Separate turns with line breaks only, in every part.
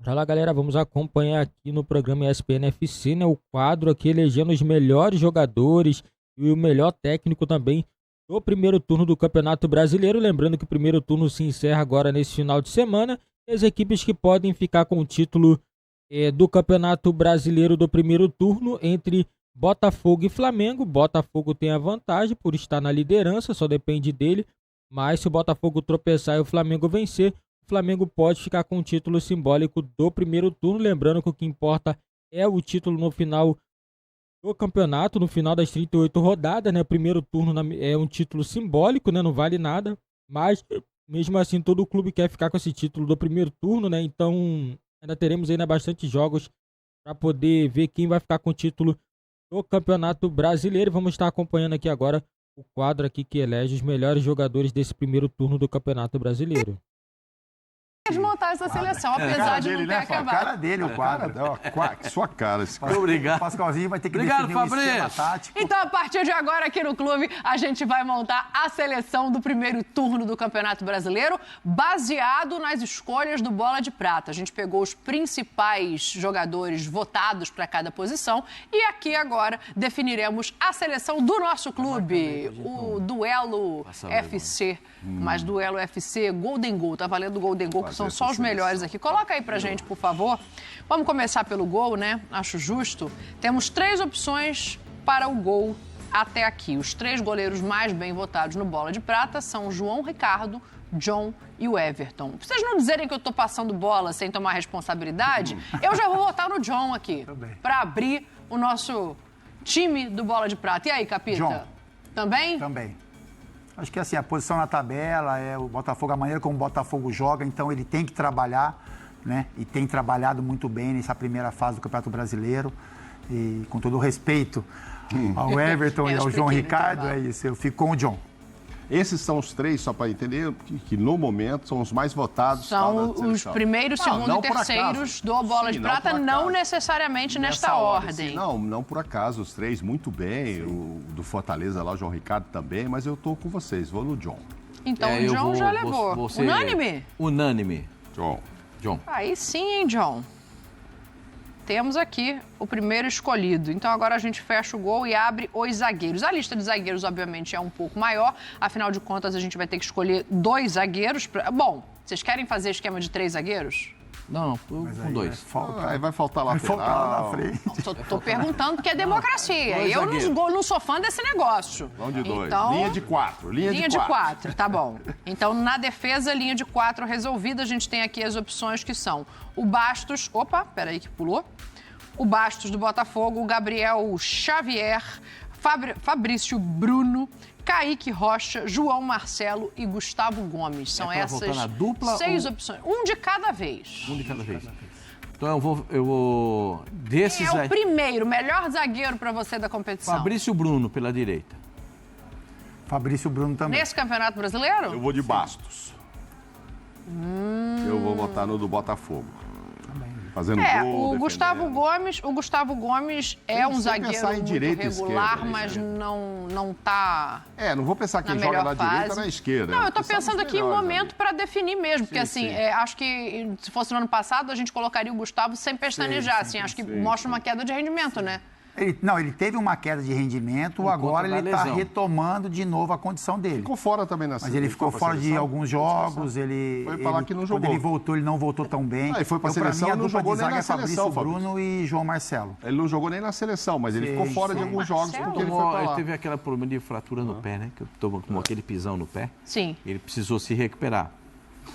Bora lá, galera, vamos acompanhar aqui no programa ESPN FC, né, o quadro aqui elegendo os melhores jogadores e o melhor técnico também do primeiro turno do Campeonato Brasileiro. Lembrando que o primeiro turno se encerra agora nesse final de semana. E as equipes que podem ficar com o título do Campeonato Brasileiro do primeiro turno entre Botafogo e Flamengo. Botafogo tem a vantagem por estar na liderança, só depende dele. Mas se o Botafogo tropeçar e o Flamengo vencer, o Flamengo pode ficar com o título simbólico do primeiro turno. Lembrando que o que importa é o título no final do campeonato, no final das 38 rodadas, né? O primeiro turno é um título simbólico, né? Não vale nada. Mas, mesmo assim, todo clube quer ficar com esse título do primeiro turno, né? Então, ainda teremos ainda bastante jogos para poder ver quem vai ficar com o título do Campeonato Brasileiro. Vamos estar acompanhando aqui agora o quadro aqui que elege os melhores jogadores desse primeiro turno do Campeonato Brasileiro.
Desmontar essa seleção, apesar de não ter acabado.
A cara dele, o quadro.
Sua cara. Esse cara.
Obrigado. O Pascalzinho vai ter que definir um esquema tático.
Então, a partir de agora, aqui no clube, a gente vai montar a seleção do primeiro turno do Campeonato Brasileiro, baseado nas escolhas do Bola de Prata. A gente pegou os principais jogadores votados para cada posição e aqui agora definiremos a seleção do nosso clube. O Duelo FC, mas Duelo FC Golden Goal. Tá valendo Golden Goal, que são só os melhores aqui. Coloca aí pra gente, por favor. Vamos começar pelo gol, né? Acho justo. Temos 3 opções para o gol até aqui. Os 3 goleiros mais bem votados no Bola de Prata são o João Ricardo, John e o Everton. Pra vocês não dizerem que eu tô passando bola sem tomar responsabilidade, eu já vou votar no John aqui, pra abrir o nosso time do Bola de Prata. E aí, Capita?
John.
Também?
Também. Acho que assim, a posição na tabela, o Botafogo, a maneira como o Botafogo joga, então ele tem que trabalhar, né? E tem trabalhado muito bem nessa primeira fase do Campeonato Brasileiro. E com todo o respeito ao Everton e ao João Ricardo, é isso, eu fico com o John.
Esses são os 3, só para entender, que no momento são os mais votados.
São os primeiros, segundo e terceiros do Bola de Prata, não necessariamente nesta ordem.
Não por acaso, os 3 muito bem, o do Fortaleza lá, o João Ricardo também, mas eu estou com vocês, vou no John.
Então o John já levou. Unânime?
Unânime.
John.
Aí sim, hein, John? Temos aqui o primeiro escolhido. Então agora a gente fecha o gol e abre os zagueiros. A lista de zagueiros, obviamente, é um pouco maior. Afinal de contas, a gente vai ter que escolher 2 zagueiros. Bom, vocês querem fazer esquema de 3 zagueiros?
Não, com 2.
Vai faltar lá
na frente.
Tô perguntando porque é democracia. Eu não sou fã desse negócio.
Vamos de 2.
Então,
linha de 4.
Linha de 4, tá bom. Então, na defesa, linha de 4 resolvida. A gente tem aqui as opções que são o Bastos... Opa, peraí que pulou. O Bastos do Botafogo, o Gabriel Xavier, Fabrício Bruno, Kaique Rocha, João Marcelo e Gustavo Gomes. São essas
na dupla
6 opções. Um de cada vez.
Um de cada vez. Então eu vou desses
Quem é o primeiro, melhor zagueiro para você da competição?
Fabrício Bruno pela direita.
Fabrício Bruno também.
Nesse Campeonato Brasileiro?
Eu vou de Bastos. Eu vou votar no do Botafogo. Fazendo gol,
o Gustavo Gomes é um zagueiro muito regular, mas não tá.
Não vou pensar quem joga na direita ou na esquerda.
Não, eu tô pensando aqui em momento para definir mesmo, porque assim, acho que se fosse no ano passado, a gente colocaria o Gustavo sem pestanejar, acho que mostra uma queda de rendimento, né?
Ele teve uma queda de rendimento, agora ele está retomando de novo a condição dele.
Ficou fora também na seleção.
Mas ele ficou fora de alguns jogos,
Foi pra lá que não jogou.
Quando ele voltou, ele não voltou tão bem.
Ele foi pra seleção e não jogou nem na seleção,
Fabrício Bruno e João Marcelo.
Ele não jogou nem na seleção, mas ele ficou fora de alguns jogos porque ele foi pra lá.
Ele teve aquele problema de fratura no pé, né? Que tomou aquele pisão no pé.
Sim.
Ele precisou se recuperar.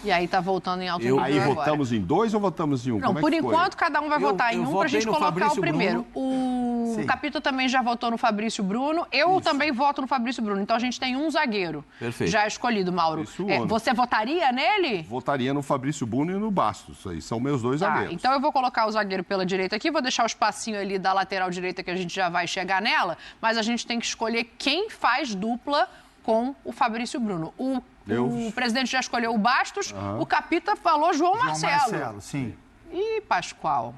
E aí tá voltando em alto nível
Aí
agora.
votamos em 2 ou votamos em 1?
Não, por enquanto cada um vai votar em um pra gente colocar o primeiro. O Capito também já votou no Fabrício Bruno. Eu também voto no Fabrício Bruno. Então a gente tem um zagueiro já escolhido, Mauro. Você votaria nele?
Votaria no Fabrício Bruno e no Bastos. Aí são meus 2 zagueiros.
Então eu vou colocar o zagueiro pela direita aqui, vou deixar o espacinho ali da lateral direita que a gente já vai chegar nela, mas a gente tem que escolher quem faz dupla com o Fabrício Bruno. O presidente já escolheu o Bastos, o Capita falou João Marcelo.
Sim.
E Pascoal?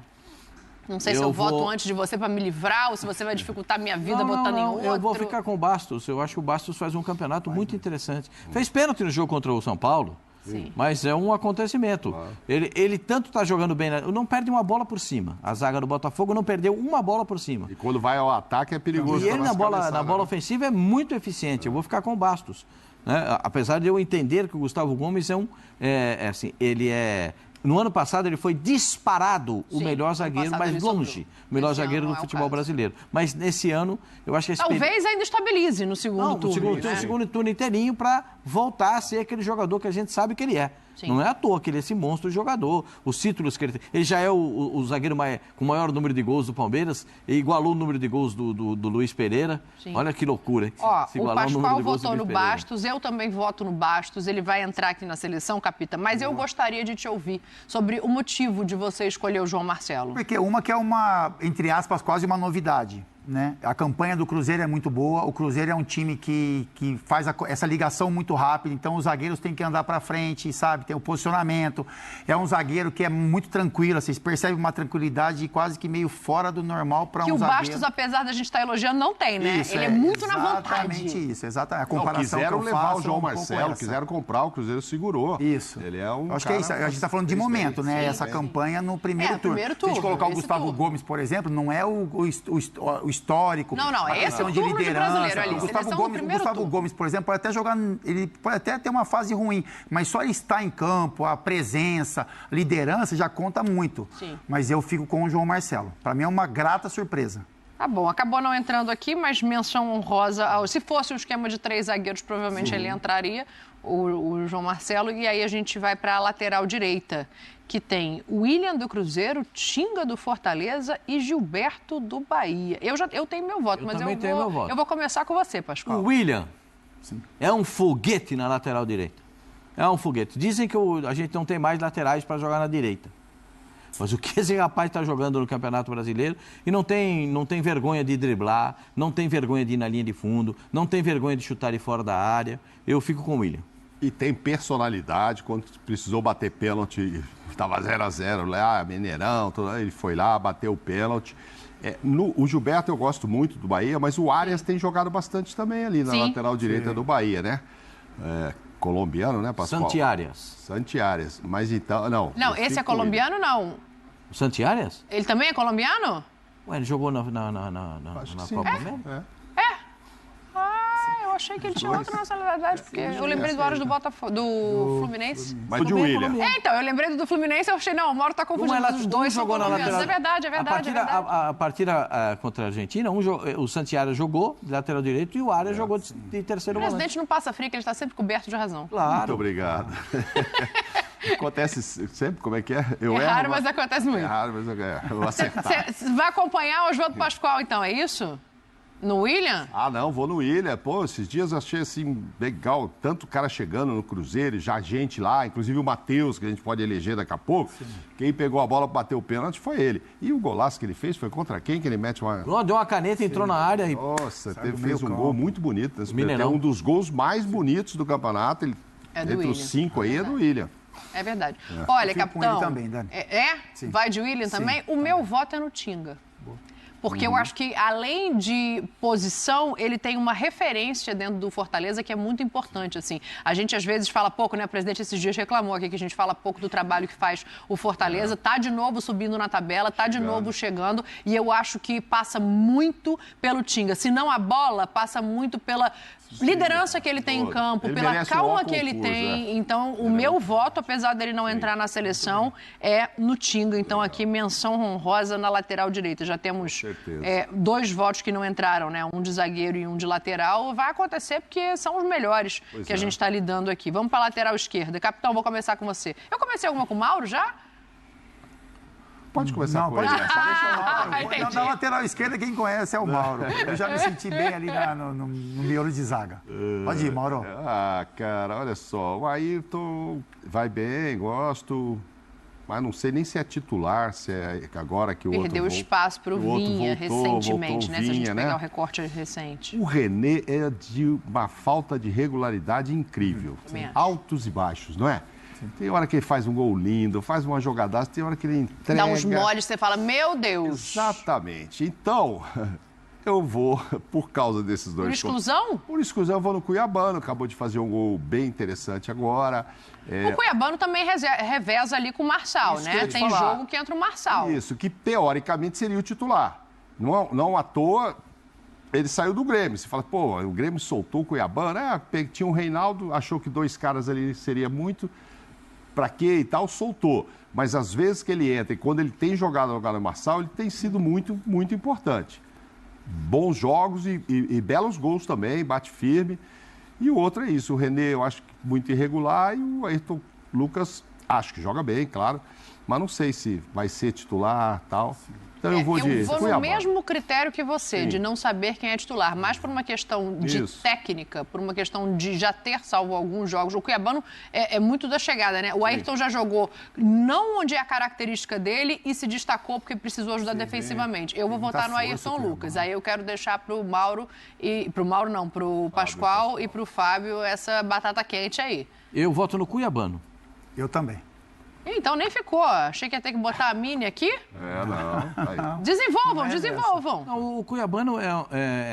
Não sei se eu voto antes de você para me livrar ou se você vai dificultar a minha vida votando em outro.
Eu vou ficar com o Bastos. Eu acho que o Bastos faz um campeonato muito interessante. Fez pênalti no jogo contra o São Paulo.
Sim.
Mas é um acontecimento.
Claro.
Ele tanto está jogando bem, não perde uma bola por cima. A zaga do Botafogo não perdeu uma bola por cima.
E quando vai ao ataque é perigoso.
E ele
pra
na bola
cabeçada,
ofensiva é muito eficiente. Eu vou ficar com o Bastos. Né? Apesar de eu entender que o Gustavo Gomes assim, ele é... No ano passado ele foi disparado o melhor zagueiro, mas longe, o melhor zagueiro do futebol brasileiro. Mas nesse ano, eu acho que...
Talvez ainda estabilize no segundo turno.
No segundo turno inteirinho para voltar a ser aquele jogador que a gente sabe que ele é.
Sim.
Não é à toa que ele é esse monstro jogador, os títulos que ele tem. Ele já é o zagueiro com o maior número de gols do Palmeiras, e igualou o número de gols do Luiz Pereira.
Sim.
Olha que loucura, hein?
Ó, o Pascoal votou no
Pereira.
Bastos, eu também voto no Bastos, ele vai entrar aqui na seleção, Capita, mas eu gostaria de te ouvir sobre o motivo de você escolher o João Marcelo.
Porque que é uma, entre aspas, quase uma novidade. Né? A campanha do Cruzeiro é muito boa, o Cruzeiro é um time que faz essa ligação muito rápida, então os zagueiros têm que andar para frente, sabe? Tem o posicionamento, é um zagueiro que é muito tranquilo, vocês percebem uma tranquilidade quase que meio fora do normal para um zagueiro.
Que o Bastos, apesar da gente estar elogiando, não tem, né?
Isso,
ele é muito na vontade.
Exatamente isso, exatamente. A comparação
quiseram
que eu
levar
faço
o João
é um
Marcelo,
pouco essa.
quiseram comprar, o Cruzeiro segurou.
Isso.
Ele é um
Acho que é isso, a gente está falando de momento, né?
Sim,
essa
sim.
campanha no primeiro turno.
primeiro
Se a gente
turno,
colocar o
esse
Gustavo
turno.
Gomes, por exemplo, não é o histórico.
Não,
a
esse
questão
é o
de
turno de
liderança.
brasileiro ali,
O
seleção do primeiro
Gustavo
turno.
Gomes, por exemplo, pode até jogar, ele pode até ter uma fase ruim, mas só ele estar em campo, a presença, liderança já conta muito.
Sim.
Mas eu fico com o João Marcelo. Para mim é uma grata surpresa.
Tá bom, acabou não entrando aqui, mas menção honrosa. Se fosse um esquema de 3 zagueiros, provavelmente ele entraria, o João Marcelo. E aí a gente vai para a lateral direita, que tem William do Cruzeiro, Tinga do Fortaleza e Gilberto do Bahia. Eu tenho meu voto, mas
também tenho meu voto.
eu vou começar com você, Pascoal.
O William é um foguete na lateral direita. É um foguete. Dizem que a gente não tem mais laterais para jogar na direita. Mas o que esse rapaz está jogando no Campeonato Brasileiro e não tem vergonha de driblar, não tem vergonha de ir na linha de fundo, não tem vergonha de chutar de fora da área. Eu fico com o William.
E tem personalidade, quando precisou bater pênalti, estava 0-0 lá, Mineirão, ele foi lá, bateu o pênalti. O Gilberto eu gosto muito do Bahia, mas o Arias tem jogado bastante também ali na
Sim.
lateral direita do Bahia, né? Colombiano, né, Pascoal?
Santi Arias.
Mas então, não.
Não, esse é colombiano, não.
O Santi Arias?
Ele também é colombiano?
Ué, ele jogou na
Acho que sim.
Copa América?
Eu achei que ele tinha outra nacionalidade, porque eu lembrei do Arias do Botafogo, do Fluminense.
Mas de William.
Então, eu lembrei do Fluminense, eu achei, não, o Mauro tá confundindo, os dois são
jogou na
colombianos.
lateral.
É verdade.
A partida contra a Argentina, o Santi Arias jogou de lateral direito e o Arias jogou de terceiro
O
volante.
presidente não passa frio, que ele está sempre coberto de razão.
Claro.
Muito obrigado. Acontece sempre, como é que é?
É raro, mas acontece muito.
É raro, mas eu vou acertar.
Você vai acompanhar o Oswaldo Pascoal, então, é isso? No William?
Ah, não, vou no William. Pô, esses dias eu achei assim, legal, tanto cara chegando no Cruzeiro, já gente lá, inclusive o Matheus, que a gente pode eleger daqui a pouco. Sim. Quem pegou a bola para bater o pênalti foi ele. E o golaço que ele fez foi contra quem que ele mete uma...
Deu uma caneta, entrou na área e...
Nossa, fez um gol muito bonito.
Mineirão.
Um dos gols mais bonitos do campeonato. Ele, entre
William.
os 5 aí, é do William.
É verdade. Olha, capitão...
Com ele também, Dani.
Sim. Vai de William também? O meu voto é no Tinga. Porque eu acho que, além de posição, ele tem uma referência dentro do Fortaleza que é muito importante, assim. A gente, às vezes, fala pouco, né? O presidente esses dias reclamou aqui que a gente fala pouco do trabalho que faz o Fortaleza. Tá de novo subindo na tabela, tá de novo chegando. E eu acho que passa muito pelo Tinga. Se não a bola, passa muito pela liderança que ele tem em campo,
ele
pela calma que ele
concurso,
tem. Então, o meu voto, apesar dele não entrar na seleção, é no Tinga. Então, aqui, menção honrosa na lateral direita. Já temos 2 votos que não entraram, né? Um de zagueiro e um de lateral. Vai acontecer porque são os melhores que a gente está lidando aqui. Vamos para a lateral esquerda. Capitão, vou começar com você. Eu comecei alguma com o Mauro já?
Pode começar com ele.
Só deixa o Mauro.
Entendi.
Na lateral esquerda, quem conhece é o Mauro. Eu já me senti bem ali no miolo de zaga. Pode ir, Mauro.
Ah, cara, olha só. O Ayrton vai bem, gosto. Mas não sei nem se é titular, se é agora que o outro...
Perdeu espaço para o Vinha recentemente, né? Se a gente
Vinha,
pegar o recorte recente.
O René é de uma falta de regularidade incrível. Altos e baixos, não é? Tem hora que ele faz um gol lindo, faz uma jogadaça, tem hora que ele entrega...
Dá uns moles, você fala, meu Deus!
Exatamente. Então, Eu vou, por causa desses dois.
Por exclusão?
Por exclusão, eu vou no Cuiabano. Acabou de fazer um gol bem interessante agora.
O Cuiabano também reveza ali com o Marçal,
Isso que eu
né?
ia te
Tem
falar.
jogo que entra o Marçal.
Isso, que teoricamente seria o titular. Não à toa, ele saiu do Grêmio. Você fala, pô, o Grêmio soltou o Cuiabano. Tinha um Reinaldo, achou que 2 caras ali seria muito. Pra quê e tal, soltou. Mas às vezes que ele entra e quando ele tem jogado no lugar do Marçal, ele tem sido muito, muito importante. Bons jogos e belos gols também, bate firme. E o outro é isso, o René eu acho que muito irregular e o Ayrton Lucas acho que joga bem, claro, mas não sei se vai ser titular e tal. Então eu vou de
no
Cuiabá.
mesmo critério que você,
Sim.
de não saber quem é titular, mais por uma questão de
Isso.
técnica, por uma questão de já ter salvo alguns jogos. O Cuiabano é muito da chegada, né? O Ayrton já jogou não onde é a característica dele e se destacou porque precisou ajudar defensivamente. Eu vou votar no Ayrton Lucas. Aí eu quero deixar pro Mauro e pro Mauro não, pro Pascoal e pro Fábio essa batata quente aí.
Eu voto no Cuiabano.
Eu também.
Então nem ficou. Achei que ia ter que botar a Mini aqui.
Não. Aí.
Desenvolvam.
Não, o Cuiabano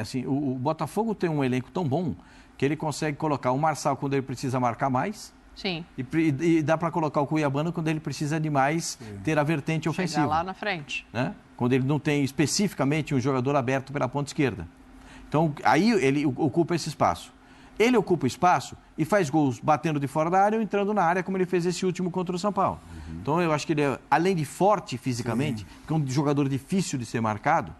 assim, o Botafogo tem um elenco tão bom que ele consegue colocar o Marçal quando ele precisa marcar mais
Sim.
e dá para colocar o Cuiabano quando ele precisa de mais ter a vertente
Chegar
ofensiva.
lá na frente.
Né? Quando ele não tem especificamente um jogador aberto pela ponta esquerda. Então, aí ele ocupa esse espaço. Ele ocupa o espaço e faz gols batendo de fora da área ou entrando na área, como ele fez esse último contra o São Paulo. Então, eu acho que ele é, além de forte fisicamente, que é um jogador difícil de ser marcado,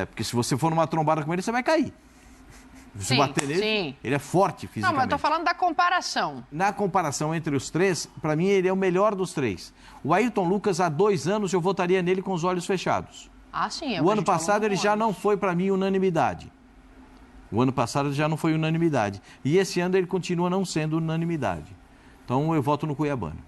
porque se você for numa trombada com ele, você vai cair. Se
Sim,
bater nele,
sim.
ele é forte
Não,
fisicamente.
mas eu tô falando da comparação.
Na comparação entre os três, para mim, ele é o melhor dos três. O Ayrton Lucas, há 2 anos, eu votaria nele com os olhos fechados.
Ah, sim. é
O
que a
ano
gente falou
passado
no
ele já
ônibus.
não foi para mim unanimidade. O ano passado ele já não foi unanimidade. E esse ano ele continua não sendo unanimidade. Então eu voto no Cuiabano.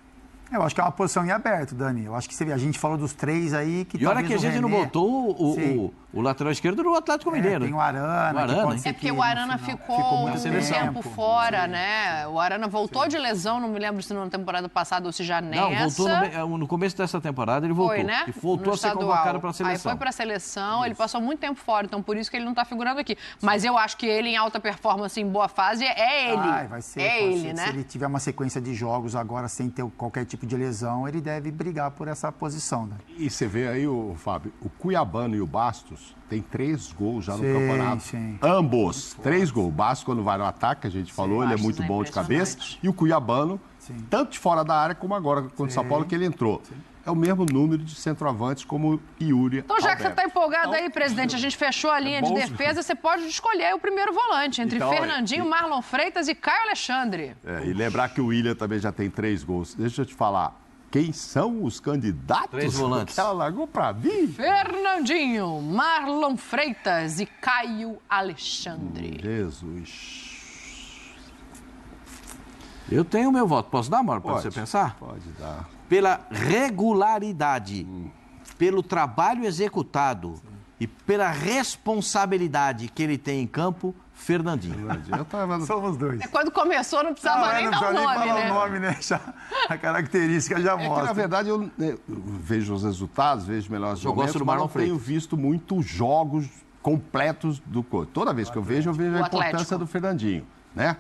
Eu acho que é uma posição em aberto, Dani. Eu acho que a gente falou dos 3 aí que
E olha
talvez
que a
o
gente não
René-
botou
Sim.
o lateral esquerdo do Atlético Mineiro.
Tem o Arana,
O Arana,
que pode
hein?
ser
É porque
que
o Arana
no final-
ficou
muito
um tempo fora, né? O Arana voltou de lesão, não me lembro se na temporada passada ou se já
Não,
nessa.
voltou no começo dessa temporada, ele voltou.
Foi, né?
E voltou
No
a ser
estadual.
convocado para a
Aí
seleção.
foi para a seleção, ele passou muito tempo fora, então por isso que ele não está figurando aqui. Mas eu acho que ele em alta performance, em boa fase, é ele.
Vai ser,
é
pode
ele,
ser.
né?
Se ele tiver uma sequência de jogos agora sem ter qualquer tipo de lesão, ele deve brigar por essa posição, né?
E você vê aí, Fábio, o Cuiabano e o Bastos tem 3 gols já no
Sim,
campeonato.
sim.
Ambos, 3 gols. O Bastos, quando vai no ataque, a gente falou, ele é
Bastos
muito
é
bom de cabeça.
impressionante.
E o Cuiabano, tanto de fora da área como agora, contra o São Paulo, que ele entrou. É o mesmo número de centroavantes como o Yuri.
Então, já que você está empolgado
Então,
aí, presidente, a gente fechou a linha de
bons-
defesa, você pode escolher o primeiro volante entre
Então,
Fernandinho, Marlon Freitas e Caio Alexandre.
E lembrar que o William também já tem 3 gols. Deixa eu te falar. Quem são os candidatos?
3 volantes.
Que ela largou pra mim?
Fernandinho, Marlon Freitas e Caio Alexandre.
Jesus.
Eu tenho o meu voto. Posso dar, Mauro, para
Pode.
você pensar?
Pode dar.
Pela regularidade, pelo trabalho executado e pela responsabilidade que ele tem em campo, Fernandinho.
Eu tava...
Somos 2.
Quando começou, não precisava nem
não
dar o
precisa nem
nome,
falar
né?
o nome, né? Já, a característica já
É que,
mostra.
na verdade, eu vejo os resultados, vejo melhores
Eu
momentos,
gosto do
mas
Marlon
não tenho
Freitas.
visto muitos jogos completos do Couto. Toda vez que eu vejo a
O
importância
Atlético.
do Fernandinho, né?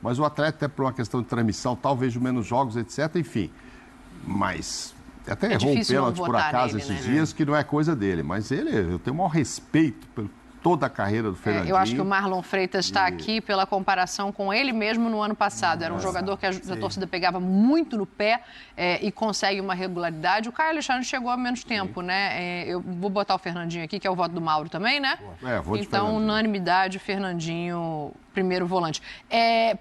Mas o Atlético, até por uma questão de transmissão, talvez vejo menos jogos, etc. Enfim, mas até errou um
difícil não
pênalti por
votar
acaso
nele,
esses
né?
dias, que não é coisa dele. Mas eu tenho o maior respeito por toda a carreira do Fernandinho.
Eu acho que o Marlon Freitas está aqui pela comparação com ele mesmo no ano passado. Era um jogador que a torcida pegava muito no pé e consegue uma regularidade. O Caio Alexandre chegou há menos tempo, né? Eu vou botar o Fernandinho aqui, que é o voto do Mauro também, né?
Vou de
Então,
Fernandinho.
unanimidade, Fernandinho, primeiro volante.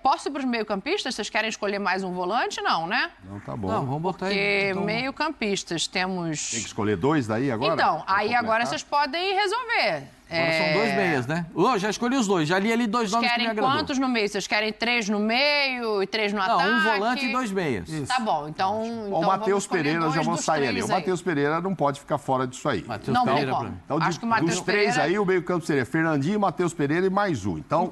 Posso ir para os meio-campistas? Vocês querem escolher mais um volante? Não, né?
Não, tá bom.
Não, vamos botar
Porque
aí. Então,
meio-campistas temos...
Tem que escolher 2 daí agora?
Então,
Pra
aí agora
completar?
vocês podem resolver.
agora são 2 meias, né? Já escolhi os 2. Já li ali 2 nomes que me
Querem
agradou.
quantos no meio? Vocês querem 3 no meio e 3 no
Não,
ataque?
um volante e 2 meias.
Tá bom, então
O Matheus Pereira, já vão sair ali. O
Matheus
Matheus Pereira não pode ficar fora disso aí.
Matheus
Não,
Pereira
não
pra
como.
mim.
Então,
Acho que o Matheus
dos 3
Pereira...
aí, o meio-campo seria Fernandinho, Matheus Pereira e mais um. Então,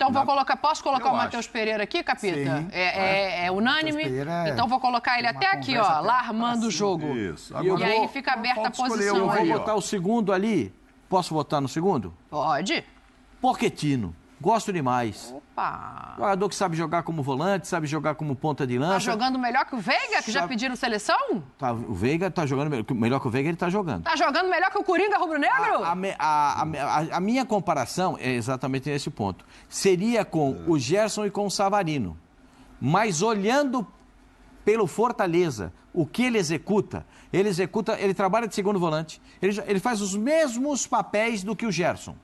posso colocar
Eu
o Matheus
acho.
Pereira aqui, Capita?
Sim.
É unânime?
Matheus Pereira
Então vou colocar ele
tem
até
uma
aqui,
conversa
ó,
até
lá
pra
armando o
cima.
jogo.
Isso.
E eu
E aí fica aberta a
falta escolher
posição
um
Eu
aí.
vou
ó.
botar o segundo ali Posso votar no segundo?
Pode.
Pochettino. Gosto demais.
Opa.
Jogador que sabe jogar como volante, sabe jogar como ponta de
Tá
lança.
jogando melhor que o Veiga, que já pediram seleção?
O Veiga tá jogando melhor que o Veiga, ele tá jogando.
Tá jogando melhor que o Coringa rubro-negro?
A minha comparação é exatamente nesse ponto. Seria com o Gerson e com o Savarino. Mas olhando pelo Fortaleza, o que ele executa, ele trabalha de segundo volante, ele faz os mesmos papéis do que o Gerson.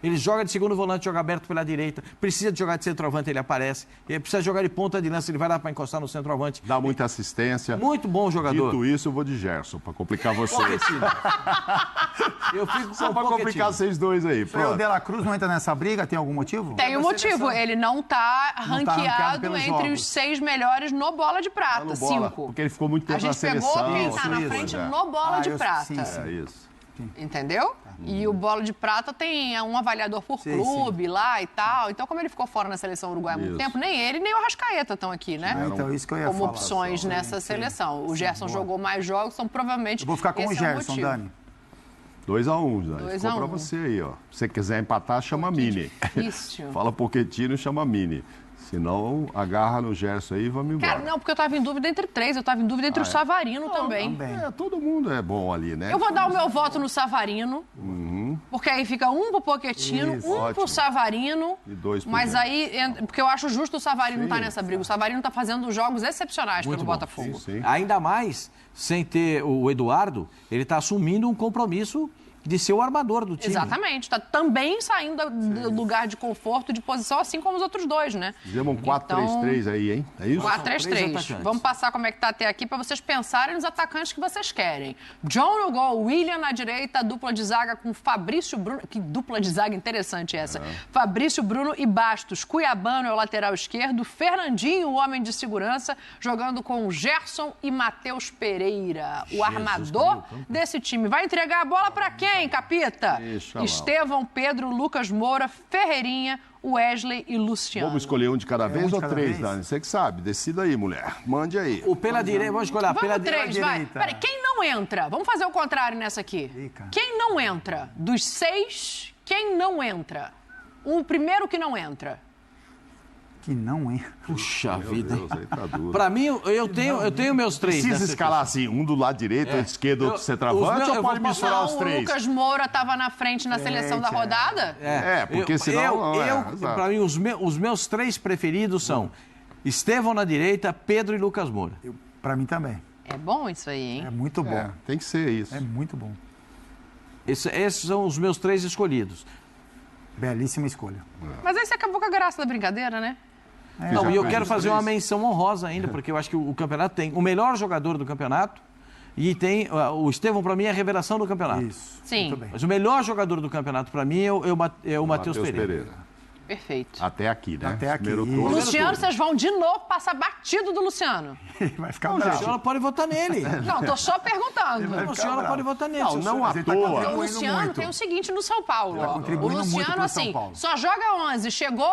Ele joga de segundo volante, joga aberto pela direita, precisa de jogar de centroavante, ele aparece, ele precisa jogar de ponta de lança, ele vai lá para encostar no centroavante.
Dá muita assistência.
Muito bom jogador.
Dito isso, eu vou de Gerson, para complicar vocês.
Eu fico
Só
com
para complicar vocês dois aí.
O
Pronto.
De La Cruz não entra nessa briga? Tem algum motivo?
Tem um motivo. Ele não tá ranqueado
pelos
entre
jogos.
os 6 melhores no Bola de Prata.
No bola,
5.
porque ele ficou muito tempo
A
na
gente pegou
seleção.
quem tá na
isso,
frente
é.
no Bola de Prata.
sim.
É isso.
Entendeu? E o Bola de Prata tem um avaliador por clube lá e tal. Então, como ele ficou fora na seleção uruguaia há muito
Isso.
tempo, nem ele nem o Arrascaeta estão aqui, né?
Então, isso que eu ia
Como
falar.
opções nessa seleção. O Gerson jogou mais jogos, então provavelmente.
Eu vou ficar com o
esse é
Gerson,
motivo.
Dani.
2-1, Dani.
2
Ficou
a 1.
pra você aí, ó. Se você quiser empatar, chama a Mini.
Difícil.
Fala Pochettino e chama a Mini. Senão, agarra no Gerson aí e vamos embora.
Cara, não, porque eu tava em dúvida entre 3. Eu tava em dúvida entre o Savarino também.
É, todo mundo é bom ali, né?
Eu vou dar o meu voto no Savarino, porque aí fica um pro Pochettino,
Isso,
um pro
ótimo.
Savarino.
E 2 pro
Mas
Gerson.
aí, porque eu acho justo o Savarino estar nessa briga. O Savarino tá fazendo jogos excepcionais
Muito
pelo
bom.
Botafogo.
Sim.
Ainda mais, sem ter o Eduardo, ele está assumindo um compromisso de ser o armador do time.
Exatamente. Tá também saindo do lugar de conforto, de posição, assim como os outros dois, né?
Fizemos um 4-3-3 aí, hein? É isso?
4-3-3.
atacantes.
Vamos passar como é que tá até aqui para vocês pensarem nos atacantes que vocês querem. John no gol, William na direita, dupla de zaga com Fabrício Bruno. Que dupla de zaga interessante essa. Fabrício Bruno e Bastos. Cuiabano é o lateral esquerdo. Fernandinho, o homem de segurança, jogando com Gerson e Matheus Pereira. O armador desse time. Vai entregar a bola para quem, Capita?
Deixa lá.
Estevão, Pedro, Lucas Moura, Ferreirinha, Wesley e Luciano.
Vamos escolher um de cada vez
um de
ou
cada
3,
vez?
Dani? Você que sabe. Decida aí, mulher. Mande aí.
O pela direita, vamos escolher pela
Vamos 3, vai.
direita.
Peraí, quem não entra? Vamos fazer o contrário nessa aqui.
Ih, cara.
Quem não entra? Dos 6, quem não entra? O primeiro que não entra.
Que não, hein?
Puxa
Meu
vida.
Deus, aí tá duro.
Pra mim, eu tenho meus 3.
Precisa escalar assim, um do lado direito, esquerdo, outro centroavante, ou pode misturar
Não,
os
o
3?
Lucas Moura estava na frente na seleção da rodada?
Porque senão... exato.
Pra mim, os meus 3 preferidos são Estevão na direita, Pedro e Lucas Moura.
Pra mim também.
É bom isso aí, hein?
É muito bom.
É, tem que ser isso.
É muito bom.
Esses são os meus 3 escolhidos.
Belíssima escolha.
Mas aí você acabou com a graça da brincadeira, né?
Não, e eu
fez
quero
os
fazer
3.
uma menção honrosa ainda, porque eu acho que o campeonato tem o melhor jogador do campeonato e tem o Estevão, para mim, é a revelação do campeonato.
Isso.
Sim.
Muito bem.
Mas o melhor jogador do campeonato, para mim, é o Matheus Pereira.
Perfeito.
Até aqui, né?
Até aqui.
Primeiro
E-
turno.
Luciano, vocês vão de novo passar batido do Luciano.
Vai ficar
A
bravo.
senhora pode votar nele.
Não, tô só perguntando.
A senhora
bravo.
pode votar nele.
Não, não à
Mas ele tá
toa.
O
contribuindo
Luciano
muito.
tem o seguinte no São Paulo. ó. O
contribuindo muito
Luciano,
pro São
assim,
Paulo.
só joga 11. Chegou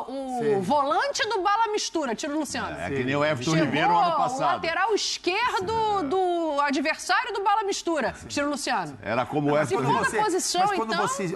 o volante do Bala Mistura, tira o Luciano.
É que nem o Everton
Chegou
Ribeiro ano
o
passado.
lateral esquerdo do adversário do Bala Mistura, tira o Luciano.
Era como o
Se
Everton
for
Ribeiro.
na posição,
mas quando
então...
você,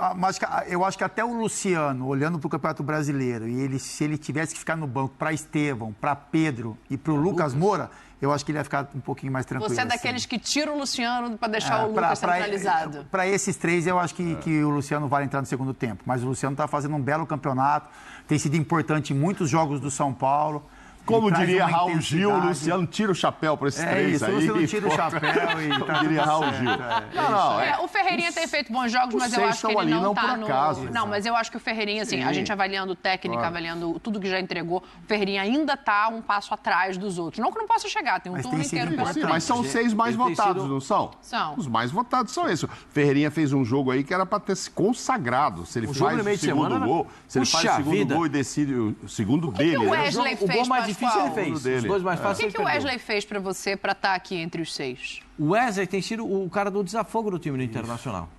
eu acho que até o Luciano, olhando para o Campeonato Brasileiro, e se ele tivesse que ficar no banco para Estevão, para Pedro e para o Lucas Moura, eu acho que ele ia ficar um pouquinho mais tranquilo.
Você é
assim.
daqueles que tira o Luciano para deixar o Lucas centralizado.
Para esses 3, eu acho que o Luciano vai entrar no segundo tempo. Mas o Luciano está fazendo um belo campeonato, tem sido importante em muitos jogos do São Paulo.
Como
Ele traz
diria
uma
Raul Gil, o
intensidade.
Luciano tira o chapéu para esses
É
3
isso,
aí.
o Luciano tira o chapéu e
Como
tá
diria
tudo
Raul
certo,
Gil.
é.
Não,
É, o Ferreirinha tem feito bons jogos,
os
mas eu
6
acho que
estão
ele
ali,
não
não
tá
por
no...
acaso.
Não, mas eu acho que o Ferreirinha, assim, a gente avaliando técnica, avaliando tudo que já entregou, o Ferreirinha ainda tá um passo atrás dos outros. Não que não possa chegar, tem um
Mas
turno
tem sido
inteiro pela
importante.
Sim,
frente.
mas são os 6 mais
Ele tem
votados,
sido-
não são?
São.
Os mais votados são esses. Ferreirinha fez um jogo aí que era para ter se consagrado. Se ele
jogo
faz
no meio
o
de
segundo
semana,
gol, se ele faz o
puxa
segundo
vida.
gol e decide o segundo dele,
o
né?
Wesley
O gol
fez,
mais difícil ele
Pascoal?
fez.
Dele.
Os 2 mais
O
fáceis
que
ele
o
perdeu.
Wesley fez pra você pra estar aqui entre os 6?
O Wesley tem sido o cara do desafogo do time do Internacional.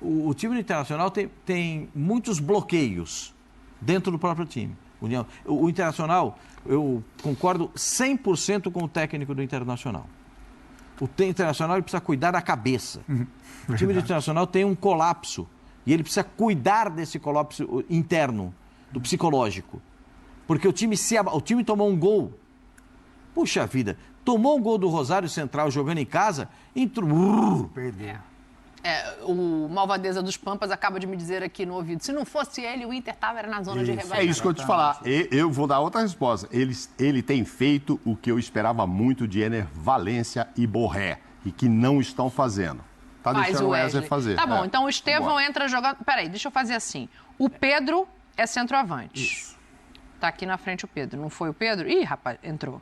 O time do Internacional tem muitos bloqueios dentro do próprio time. O Internacional, eu concordo 100% com o técnico do Internacional. O Internacional ele precisa cuidar da cabeça. O time do Internacional tem um colapso. E ele precisa cuidar desse colapso interno, do psicológico. Porque o time tomou um gol. Puxa vida, tomou um gol do Rosário Central jogando em casa, entrou.
Perdeu.
O Malvadeza dos Pampas acaba de me dizer aqui no ouvido, se não fosse ele, o Inter estava na zona de rebaixamento.
É isso que eu te falar. Eu vou dar outra resposta. Ele tem feito o que eu esperava muito de Ener Valencia e Borré, e que não estão fazendo. Tá deixando o Wesley fazer.
Tá bom, então o Estevão entra jogando... Peraí, deixa eu fazer assim. O Pedro é centroavante.
Isso.
Tá aqui na frente o Pedro. Não foi o Pedro? Ih, rapaz, entrou.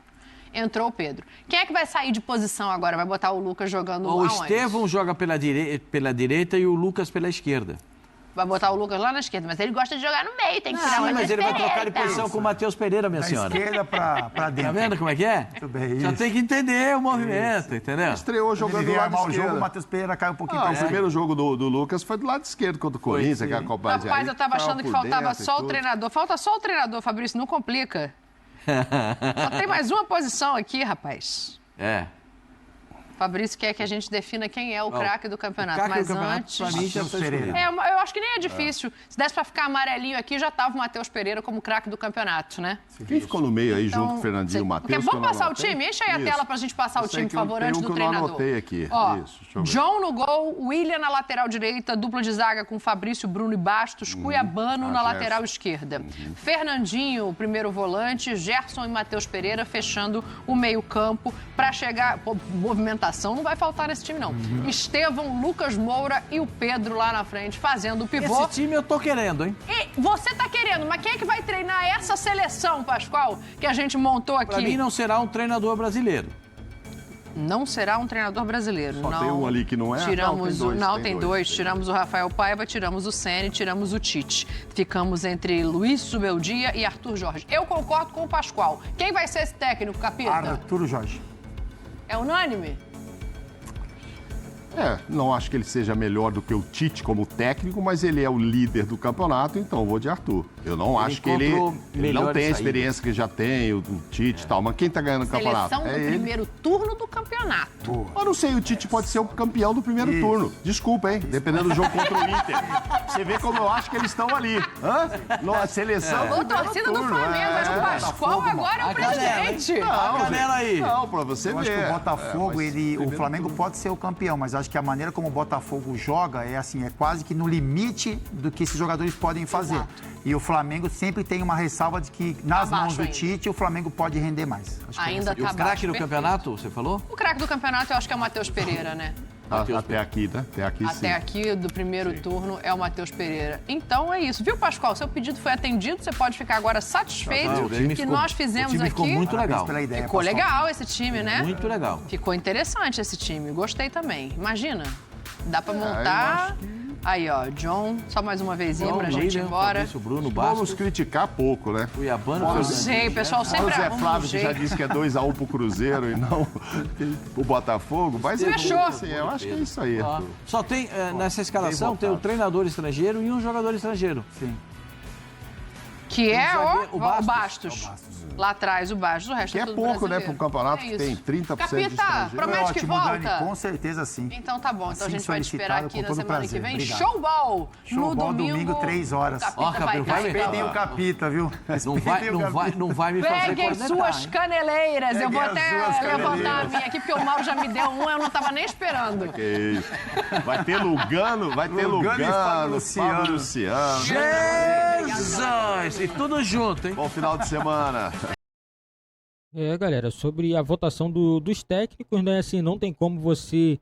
Entrou o Pedro. Quem é que vai sair de posição agora? Vai botar o Lucas jogando
O
aonde?
Estevão joga pela direita e o Lucas pela esquerda.
Vai botar o Lucas lá na esquerda, mas ele gosta de jogar no meio, tem que tirar
Sim,
uma
mas ele vai trocar de
diferença.
posição com o Matheus Pereira, minha
Da
senhora.
esquerda pra dentro.
Tá vendo como é que é?
Muito bem,
Só
isso.
tem que entender o movimento, entendeu?
Estreou
Quando ele
jogando do
veio
lado
armar o
esquerdo.
jogo, o Matheus Pereira cai um pouquinho
Ah,
pra
o
esquerda.
primeiro jogo do Lucas foi do lado esquerdo contra o Corinthians, que é a Copa de
Rapaz, eu tava
Aí,
achando que
por
faltava
dentro e
só o
tudo.
treinador. Falta só o treinador, Fabrício, não complica. Só tem mais uma posição aqui, rapaz.
É.
Fabrício quer que a gente defina quem é o craque do campeonato.
craque do
Mas
campeonato,
antes...
pra mim, já
Matheus
tá
Pereira.
escolhido.
eu acho que nem é difícil. Se desse pra ficar amarelinho aqui, já tava o Matheus Pereira como craque do campeonato, né?
Quem ficou no meio aí, junto com o Fernandinho e o Matheus?
Vamos
que eu não
passar o
anotei?
time? Enche aí a
Isso.
tela pra gente passar o
Eu sei
time,
que
por favor,
tem
antes
um
do
que eu
treinador.
não anotei aqui.
Ó,
Isso, deixa eu ver.
John no gol, William na lateral direita, dupla de zaga com Fabrício, Bruno e Bastos, Cuiabano na
Gerson.
lateral esquerda. Fernandinho, o primeiro volante, Gerson e Matheus Pereira fechando o meio-campo para chegar. Pô, movimentação não vai faltar nesse time, não. Estevão, Lucas Moura e o Pedro lá na frente fazendo o pivô.
Esse time eu tô querendo, hein?
E você tá querendo, mas quem é que vai treinar essa seleção, Pascoal, que a gente montou aqui?
Pra mim não será um treinador brasileiro.
Não será um treinador brasileiro.
Só
não.
tem um ali que não é?
Tiramos
Não, tem dois,
Não,
tem
tem
dois.
dois. Tiramos o Rafael Paiva, tiramos o Ceni, tiramos o Tite. Ficamos entre Luiz Subeldia e Arthur Jorge. Eu concordo com o Pascoal. Quem vai ser esse técnico, Capita?
Arturo Jorge.
É unânime?
Não acho que ele seja melhor do que o Tite como técnico, mas ele é o líder do campeonato, então eu vou de Arthur. Eu não acho que ele não tem a
melhores
experiência que já tem, o Tite e tal, mas quem tá ganhando o campeonato?
Seleção do
É ele.
primeiro turno do campeonato.
Eu não sei, o Tite pode ser o campeão do primeiro turno. Desculpa, hein? Dependendo do jogo contra o Inter. Você vê como eu acho que eles estão ali. A seleção do
Ô,
primeiro
torcida do
turno,
Flamengo, acho que o Pascoal agora é o
A canela, hein?
presidente.
A canela aí.
Não, pra você
Eu
ver.
acho que o Botafogo,
mas
o
primeiro
Flamengo
turno.
pode ser o campeão, mas acho que a maneira como o Botafogo joga é assim, é quase que no limite do que esses jogadores podem fazer.
Exato.
E o Flamengo sempre tem uma ressalva de que nas
Abaixo
mãos do
ainda.
Tite o Flamengo pode render mais. Acho que
Ainda
essa-
E o
tá
craque
baixo,
do
perfeito.
campeonato, você falou?
O craque do campeonato eu acho que é o Matheus Pereira, né?
Até aqui, né? Até aqui sim.
Até aqui, do primeiro turno, é o Matheus Pereira. Então é isso. Viu, Pascoal? Seu pedido foi atendido. Você pode ficar agora satisfeito
Não, o time
que
ficou-
nós fizemos
o time
aqui.
ficou muito
Parabéns
legal.
pela ideia,
Ficou
Pascoal.
legal esse time, né?
Muito legal.
Ficou interessante esse time. Gostei também. Imagina. Dá pra
eu
montar.
acho
Aí, ó, John, só mais uma vezinha pra gente ir
William,
embora.
Fabrício, Bruno,
Vamos
Bastos,
criticar pouco, né?
Cuiabano,
Não
Fernandinho.
sei, o pessoal
O
sempre
Zé
arruma um
Flávio que já
jeito.
disse que é 2-1 pro Cruzeiro e não pro Botafogo, mas
Fechou.
assim, eu acho que é isso aí.
Ó,
Arthur.
só tem, nessa escalação, tem o
votado.
treinador estrangeiro e um jogador estrangeiro.
Sim.
Que é
zagueiro-
o
o Bastos.
Bastos. Lá atrás o Bastos, o resto
Que é
tudo
pouco, né,
brasileiro.
para um campeonato
É
que
isso.
tem 30% de
Capita,
estrangeiro.
promete que
Ótimo, Dani,
volta?
com certeza sim.
Então tá bom, então
Assim
a gente vai te esperar
solicitado,
aqui
com
na
todo
semana
prazer.
que vem.
Obrigado.
Showball!
Showball,
No
domingo, 3 horas.
O Capita
Ó,
vai
Capita,
estar
vai
aí.
Respeitem o Capita, viu?
Não vai,
Respeitem o
não, vai,
Capita.
não vai me fazer
Peguem
cornetar,
suas
hein?
caneleiras. Eu vou
Peguem as
até
suas
levantar a
caneleiras.
minha aqui, porque o Mauro já me deu uma, eu não tava nem esperando.
Que isso. Vai ter Lugano,
Lugano e Fábio
Fábio Luciano.
Jesus! E tudo junto, hein?
Bom final de semana.
Galera, sobre a votação dos técnicos, né, assim, não tem como você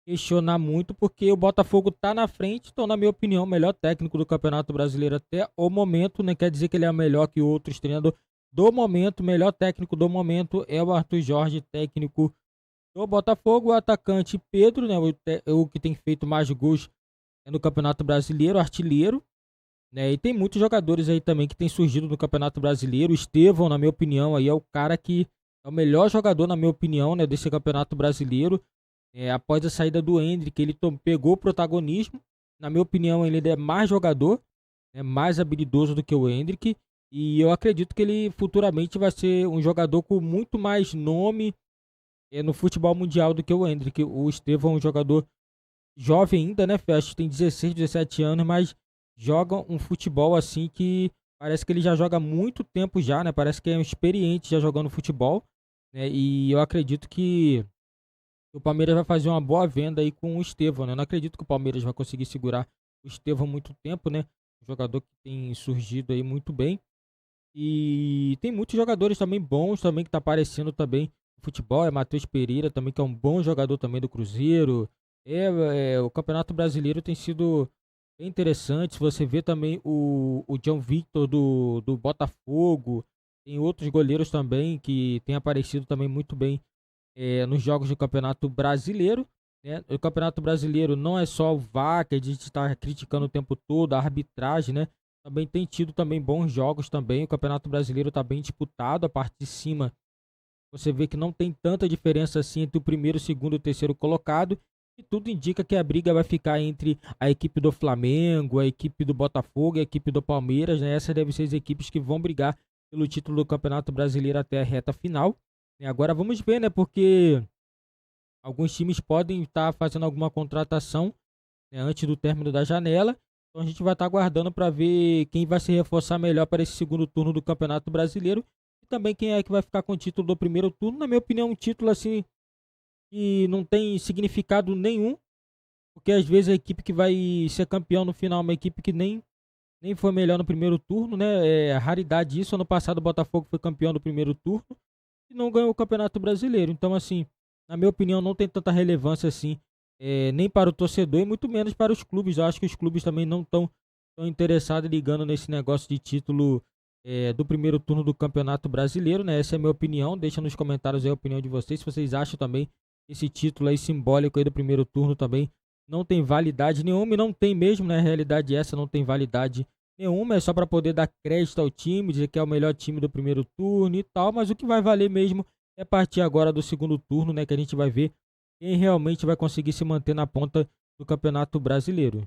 questionar muito, porque o Botafogo tá na frente, então, na minha opinião, o melhor técnico do Campeonato Brasileiro até o momento, né, quer dizer que ele é melhor que outros treinadores do momento, o melhor técnico do momento é o Arthur Jorge, técnico do Botafogo, o atacante Pedro, né, o que tem feito mais gols no Campeonato Brasileiro, artilheiro, né, e tem muitos jogadores aí também que tem surgido no Campeonato Brasileiro. O Estevão, na minha opinião, aí é o cara que é o melhor jogador, na minha opinião, né, desse Campeonato Brasileiro. Após a saída do Endrick, ele pegou o protagonismo. Na minha opinião, ele é mais jogador, mais habilidoso do que o Endrick. E eu acredito que ele futuramente vai ser um jogador com muito mais nome no futebol mundial do que o Endrick. O Estevão é um jogador jovem ainda, né, Fê? Acho que tem 16, 17 anos, mas joga um futebol assim que parece que ele já joga há muito tempo já, né? Parece que é um experiente já jogando futebol, né? E eu acredito que o Palmeiras vai fazer uma boa venda aí com o Estevão, né? Eu não acredito que o Palmeiras vai conseguir segurar o Estevão muito tempo, né? Um jogador que tem surgido aí muito bem. E tem muitos jogadores também bons também que tá aparecendo também no futebol. É Matheus Pereira também, que é um bom jogador também do Cruzeiro. O Campeonato Brasileiro tem sido bem interessante. Se você vê também o John Victor do Botafogo, tem outros goleiros também que têm aparecido também muito bem nos jogos do Campeonato Brasileiro. Né? O Campeonato Brasileiro não é só o VAR, que a gente está criticando o tempo todo, a arbitragem, né? Também tem tido também bons jogos também. O Campeonato Brasileiro está bem disputado. A parte de cima, você vê que não tem tanta diferença assim entre o primeiro, segundo e o terceiro colocado. E tudo indica que a briga vai ficar entre a equipe do Flamengo, a equipe do Botafogo e a equipe do Palmeiras, né? Essas devem ser as equipes que vão brigar pelo título do Campeonato Brasileiro até a reta final. E agora vamos ver, né? Porque alguns times podem estar fazendo alguma contratação, né, antes do término da janela. Então a gente vai estar aguardando para ver quem vai se reforçar melhor para esse segundo turno do Campeonato Brasileiro. E também quem é que vai ficar com o título do primeiro turno. Na minha opinião, um título assim que não tem significado nenhum. Porque às vezes a equipe que vai ser campeão no final é uma equipe que nem foi melhor no primeiro turno, né? É raridade isso. Ano passado o Botafogo foi campeão do primeiro turno e não ganhou o Campeonato Brasileiro. Então, assim, na minha opinião, não tem tanta relevância assim, nem para o torcedor e muito menos para os clubes. Eu acho que os clubes também não estão tão interessados ligando nesse negócio de título do primeiro turno do Campeonato Brasileiro, né? Essa é a minha opinião. Deixa nos comentários aí a opinião de vocês, se vocês acham também esse título aí simbólico aí do primeiro turno também não tem validade nenhuma, e não tem mesmo, né? A realidade é essa, não tem validade nenhuma, é só para poder dar crédito ao time, dizer que é o melhor time do primeiro turno e tal, mas o que vai valer mesmo é partir agora do segundo turno, né? Que a gente vai ver quem realmente vai conseguir se manter na ponta do Campeonato Brasileiro.